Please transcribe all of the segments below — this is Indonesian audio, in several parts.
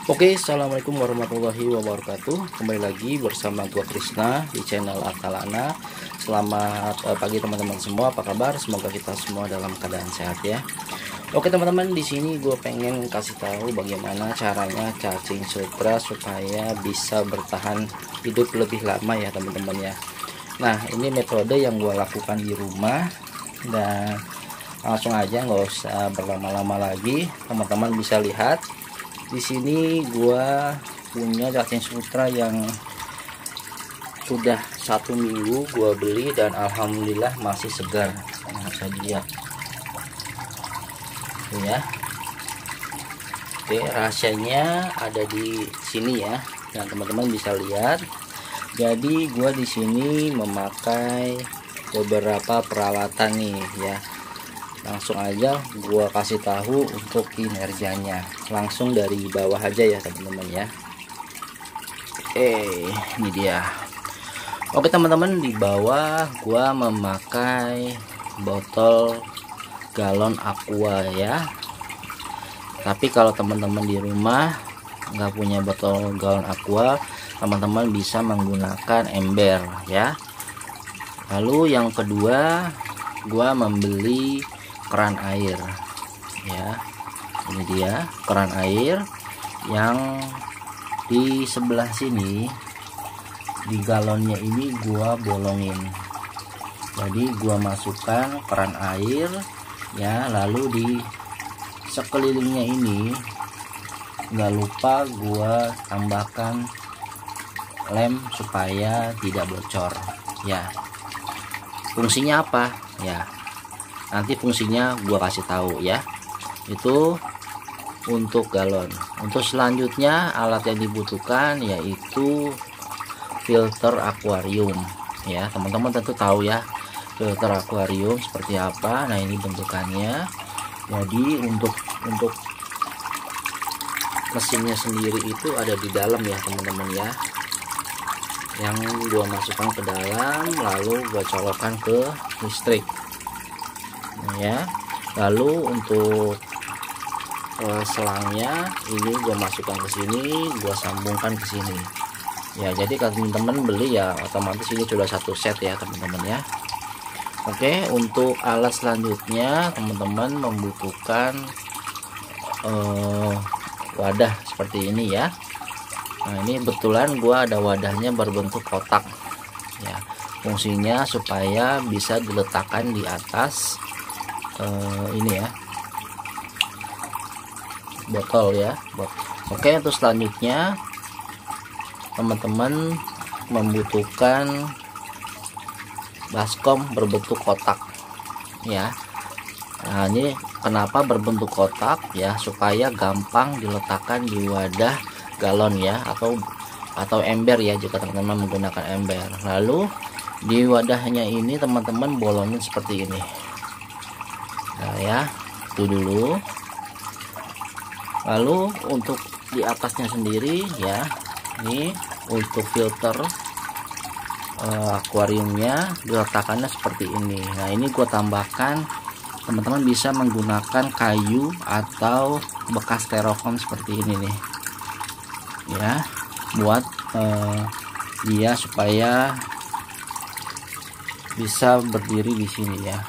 Oke, assalamualaikum warahmatullahi wabarakatuh. Kembali lagi bersama gua Krisna di channel Akalana. Selamat pagi teman-teman semua. Apa kabar? Semoga kita semua dalam keadaan sehat ya. Oke teman-teman, di sini gue pengen kasih tahu bagaimana caranya cacing sutra supaya bisa bertahan hidup lebih lama ya teman-teman ya. Nah, ini metode yang gue lakukan di rumah dan langsung aja, nggak usah berlama-lama lagi. Teman-teman bisa lihat. Di sini gua punya cacing sutra yang sudah 1 minggu gua beli dan alhamdulillah masih segar. Nah, bisa dilihat ya. Oke, rahasianya ada di sini ya. Dan teman-teman bisa lihat. Jadi gua di sini memakai beberapa peralatan nih ya. Langsung aja gua kasih tahu untuk kinerjanya, langsung dari bawah aja ya teman-teman ya. Ini dia. Oke teman-teman, di bawah gua memakai botol galon aqua ya. Tapi kalau teman-teman di rumah nggak punya botol galon aqua, teman-teman bisa menggunakan ember ya. Lalu yang kedua, gua membeli keran air ya. Ini dia keran air yang di sebelah sini. Di galonnya ini gua bolongin, jadi gua masukkan keran air ya. Lalu di sekelilingnya ini nggak lupa gua tambahkan lem supaya tidak bocor ya. Fungsinya apa ya, nanti fungsinya gua kasih tahu ya. Itu untuk galon. Untuk selanjutnya alat yang dibutuhkan yaitu filter akuarium ya. Teman-teman tentu tahu ya filter akuarium seperti apa. Nah, ini bentukannya. Jadi untuk mesinnya sendiri itu ada di dalam ya teman-teman ya, yang gua masukkan ke dalam lalu gua colokkan ke listrik ya. Lalu untuk selangnya ini gue masukkan ke sini, gue sambungkan ke sini ya. Jadi kalau teman-teman beli ya otomatis ini sudah satu set ya teman-teman ya. Oke, untuk alat selanjutnya teman-teman membutuhkan wadah seperti ini ya. Nah, ini kebetulan gue ada wadahnya berbentuk kotak ya. Fungsinya supaya bisa diletakkan di atas ini ya, botol ya. Oke, untuk selanjutnya teman-teman membutuhkan baskom berbentuk kotak ya. Nah, ini kenapa berbentuk kotak ya, supaya gampang diletakkan di wadah galon ya, atau ember ya jika teman-teman menggunakan ember. Lalu di wadahnya ini teman-teman bolongin seperti ini. Nah ya, itu dulu. Lalu untuk di atasnya sendiri ya, ini untuk filter akuariumnya diletakkannya seperti ini. Nah, ini gua tambahkan, teman-teman bisa menggunakan kayu atau bekas styrofoam seperti ini nih ya, buat dia supaya bisa berdiri di sini ya.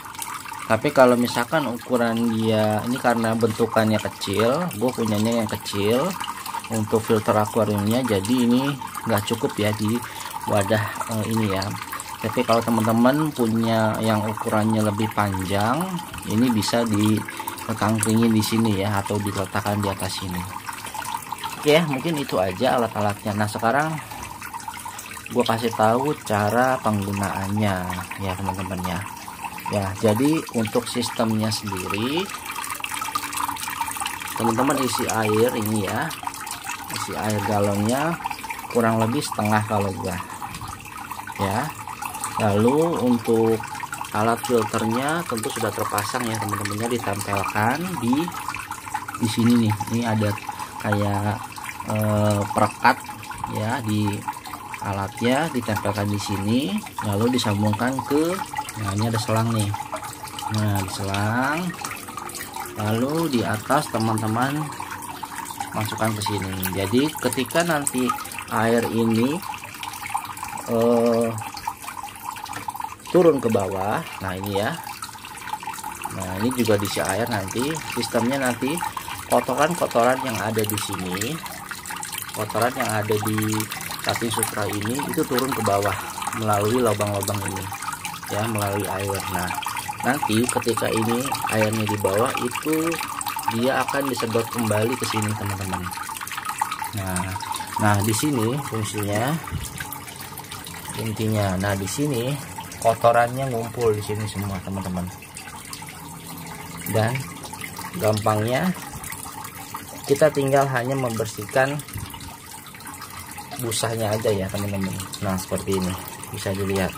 Tapi kalau misalkan ukuran dia ini, karena bentukannya kecil, gue punyanya yang kecil untuk filter akuariumnya, jadi ini nggak cukup ya di wadah ini ya. Tapi kalau teman-teman punya yang ukurannya lebih panjang, ini bisa dikangkringin di sini ya, atau diletakkan di atas sini. Oke, mungkin itu aja alat-alatnya. Nah, sekarang gue kasih tahu cara penggunaannya ya teman-teman ya. Ya, jadi untuk sistemnya sendiri teman-teman isi air ini ya, isi air galonnya kurang lebih setengah kalau gua ya. Lalu untuk alat filternya tentu sudah terpasang ya teman-temannya, ditempelkan di sini nih. Ini ada kayak perekat ya di alatnya, ditempelkan di sini lalu disambungkan ke, nah ini ada selang nih. Nah, di selang, lalu di atas teman-teman masukkan ke sini. Jadi ketika nanti air ini turun ke bawah, nah ini ya, nah ini juga diisi air. Nanti sistemnya nanti kotoran-kotoran yang ada di sini, kotoran yang ada di cacing sutra ini itu turun ke bawah melalui lubang-lubang ini ya, melalui air. Nah nanti ketika ini airnya di bawah itu dia akan disedot kembali ke sini teman-teman. Nah di sini fungsinya intinya, nah di sini kotorannya ngumpul di sini semua teman-teman, dan gampangnya kita tinggal hanya membersihkan busanya aja ya teman-teman. Nah seperti ini bisa dilihat.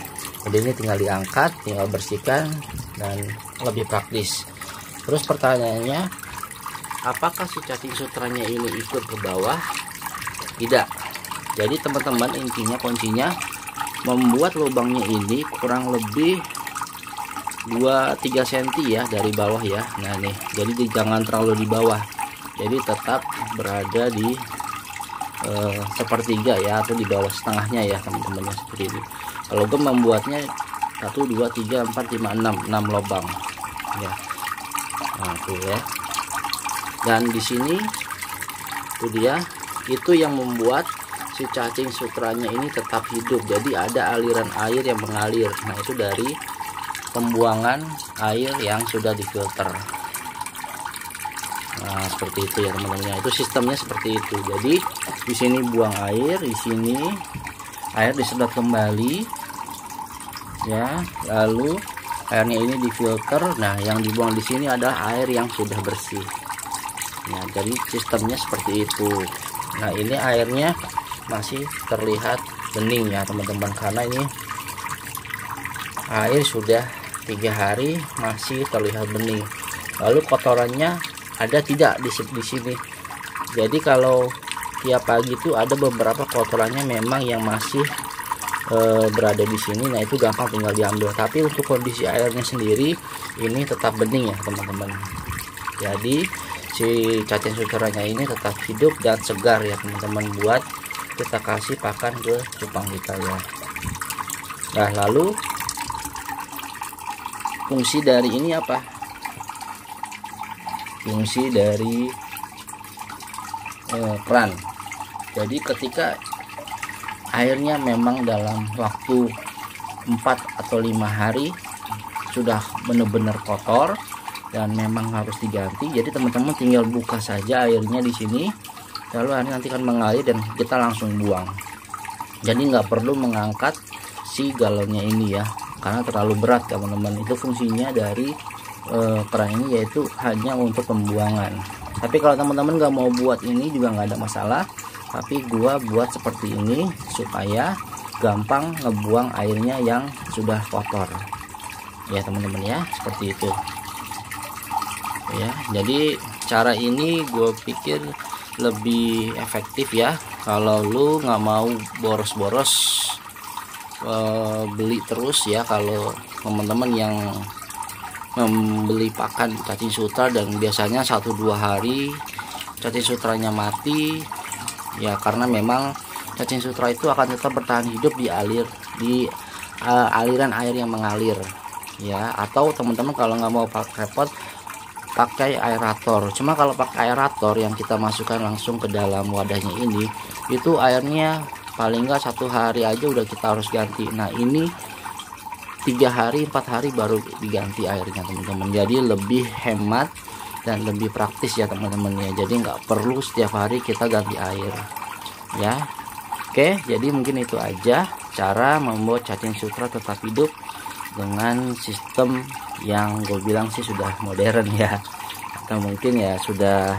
Jadi ini tinggal diangkat, tinggal bersihkan, dan lebih praktis. Terus pertanyaannya, apakah si cacing sutranya ini ikut ke bawah? Tidak. Jadi teman-teman, intinya kuncinya membuat lubangnya ini kurang lebih 2-3 cm ya dari bawah ya. Nah nih, jadi jangan terlalu di bawah, jadi tetap berada di sepertiga ya, atau di bawah setengahnya ya teman-teman, seperti ini. Kalau gue membuatnya 1, 2, 3, 4, 5, 6 lubang ya. Nah tuh ya, dan di sini tuh dia, itu yang membuat si cacing sutranya ini tetap hidup. Jadi ada aliran air yang mengalir, nah itu dari pembuangan air yang sudah difilter. Nah seperti itu ya teman-teman, itu sistemnya seperti itu. Jadi di sini buang air, di sini air disedot kembali ya, lalu airnya ini difilter. Nah yang dibuang di sini adalah air yang sudah bersih. Nah jadi sistemnya seperti itu. Nah ini airnya masih terlihat bening ya teman-teman, karena ini air sudah 3 hari masih terlihat bening. Lalu kotorannya ada tidak di sini. Jadi kalau tiap pagi itu ada beberapa kotorannya memang yang masih berada di sini. Nah itu gampang tinggal diambil. Tapi untuk kondisi airnya sendiri ini tetap bening ya teman-teman. Jadi si cacing sutranya ini tetap hidup dan segar ya teman-teman, buat kita kasih pakan ke cupang kita ya. Nah lalu fungsi dari ini apa? Fungsi dari keran. Jadi ketika airnya memang dalam waktu 4 atau 5 hari sudah benar-benar kotor dan memang harus diganti, jadi teman-teman tinggal buka saja airnya di sini, lalu airnya nanti akan mengalir dan kita langsung buang. Jadi nggak perlu mengangkat si galonnya ini ya, karena terlalu berat teman-teman. Itu fungsinya dari keran ini, yaitu hanya untuk pembuangan. Tapi kalau teman-teman nggak mau buat ini juga nggak ada masalah, tapi gua buat seperti ini supaya gampang ngebuang airnya yang sudah kotor ya teman-teman ya, seperti itu ya. Jadi cara ini gue pikir lebih efektif ya, kalau lu nggak mau boros-boros beli terus ya. Kalau teman-teman yang membeli pakan cacing sutra dan biasanya 1-2 hari cacing sutranya mati ya, karena memang cacing sutra itu akan tetap bertahan hidup di aliran air yang mengalir ya. Atau teman-teman kalau nggak mau pakai repot, pakai aerator. Cuma kalau pakai aerator yang kita masukkan langsung ke dalam wadahnya ini, itu airnya paling nggak 1 hari aja udah kita harus ganti. Nah ini 3 hari 4 hari baru diganti airnya teman-teman. Jadi lebih hemat dan lebih praktis ya teman-teman ya. Jadi nggak perlu setiap hari kita ganti air ya. Oke, jadi mungkin itu aja cara membuat cacing sutra tetap hidup dengan sistem yang gue bilang sih sudah modern ya, atau mungkin ya sudah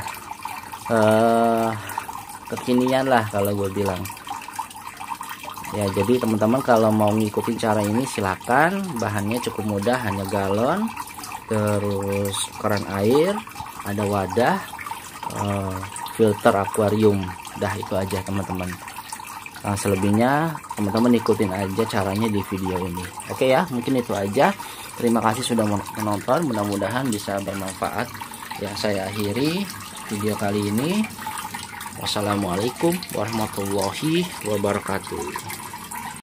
kekinian lah kalau gue bilang ya. Jadi teman-teman kalau mau ngikutin cara ini silakan. Bahannya cukup mudah, hanya galon, terus keran air, ada wadah, filter akuarium, dah itu aja teman-teman. Nah, selebihnya teman-teman ikutin aja caranya di video ini. Oke ya, mungkin itu aja. Terima kasih sudah menonton, mudah-mudahan bisa bermanfaat ya. Saya akhiri video kali ini. Wassalamualaikum warahmatullahi wabarakatuh.